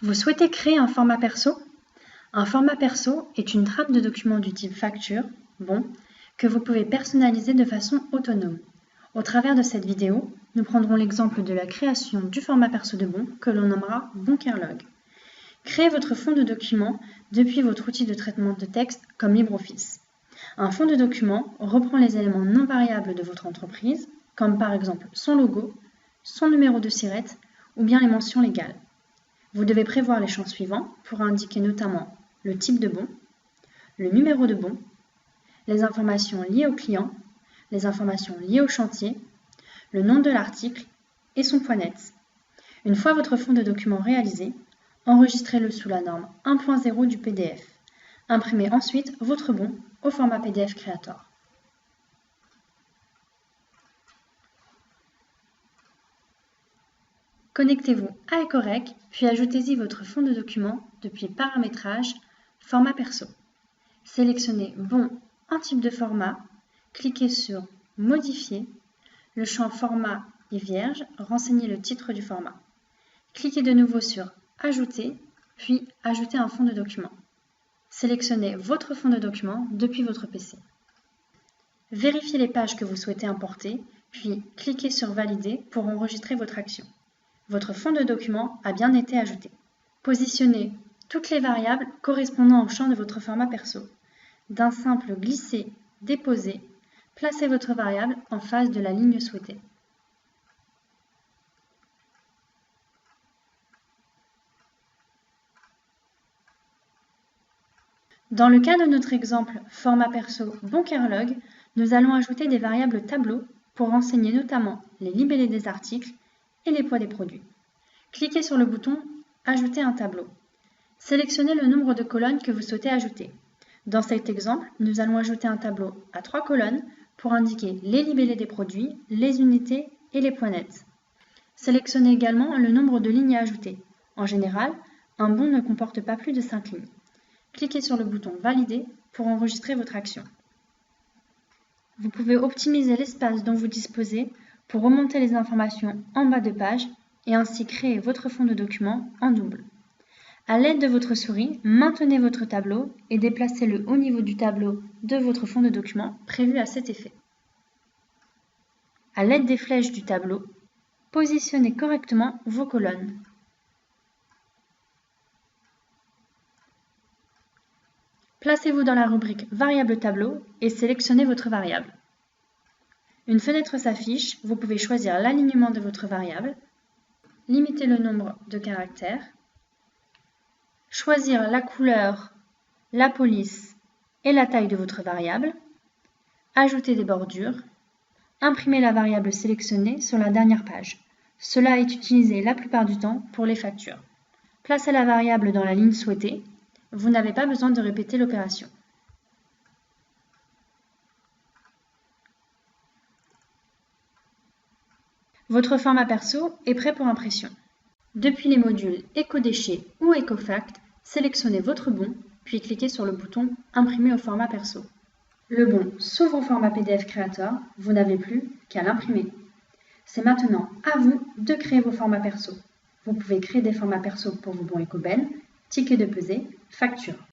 Vous souhaitez créer un format perso? Un format perso est une trame de document du type facture, bon, que vous pouvez personnaliser de façon autonome. Au travers de cette vidéo, nous prendrons l'exemple de la création du format perso de bon que l'on nommera Boncarlog. Créez votre fond de document depuis votre outil de traitement de texte comme LibreOffice. Un fond de document reprend les éléments non variables de votre entreprise, comme par exemple son logo, son numéro de SIRET ou bien les mentions légales. Vous devez prévoir les champs suivants pour indiquer notamment le type de bon, le numéro de bon, les informations liées au client, les informations liées au chantier, le nom de l'article et son point net. Une fois votre fond de document réalisé, enregistrez-le sous la norme 1.0 du PDF. Imprimez ensuite votre bon au format PDF Creator. Connectez-vous à Ecorec, puis ajoutez-y votre fond de document depuis Paramétrage, Format perso. Sélectionnez Bon en type de format, cliquez sur Modifier, le champ Format est vierge, renseignez le titre du format. Cliquez de nouveau sur Ajouter, puis Ajouter un fond de document. Sélectionnez votre fond de document depuis votre PC. Vérifiez les pages que vous souhaitez importer, puis cliquez sur Valider pour enregistrer votre action. Votre fond de document a bien été ajouté. Positionnez toutes les variables correspondant au champ de votre format perso. D'un simple glisser-déposer, placez votre variable en face de la ligne souhaitée. Dans le cas de notre exemple format perso Boncarlog, nous allons ajouter des variables tableau pour renseigner notamment les libellés des articles et les poids des produits. Cliquez sur le bouton Ajouter un tableau. Sélectionnez le nombre de colonnes que vous souhaitez ajouter. Dans cet exemple, nous allons ajouter un tableau à 3 colonnes pour indiquer les libellés des produits, les unités et les points nets. Sélectionnez également le nombre de lignes à ajouter. En général, un bon ne comporte pas plus de 5 lignes. Cliquez sur le bouton Valider pour enregistrer votre action. Vous pouvez optimiser l'espace dont vous disposez pour remonter les informations en bas de page et ainsi créer votre fond de document en double. À l'aide de votre souris, maintenez votre tableau et déplacez-le au niveau du tableau de votre fond de document prévu à cet effet. À l'aide des flèches du tableau, positionnez correctement vos colonnes. Placez-vous dans la rubrique Variable tableau et sélectionnez votre variable. Une fenêtre s'affiche, vous pouvez choisir l'alignement de votre variable, limiter le nombre de caractères, choisir la couleur, la police et la taille de votre variable, ajouter des bordures, imprimer la variable sélectionnée sur la dernière page. Cela est utilisé la plupart du temps pour les factures. Placez la variable dans la ligne souhaitée. Vous n'avez pas besoin de répéter l'opération. Votre format perso est prêt pour impression. Depuis les modules Éco-déchets ou Éco-fact, sélectionnez votre bon, puis cliquez sur le bouton Imprimer au format perso. Le bon s'ouvre au format PDF Creator, vous n'avez plus qu'à l'imprimer. C'est maintenant à vous de créer vos formats perso. Vous pouvez créer des formats perso pour vos bons EcoBen, tickets de pesée, factures.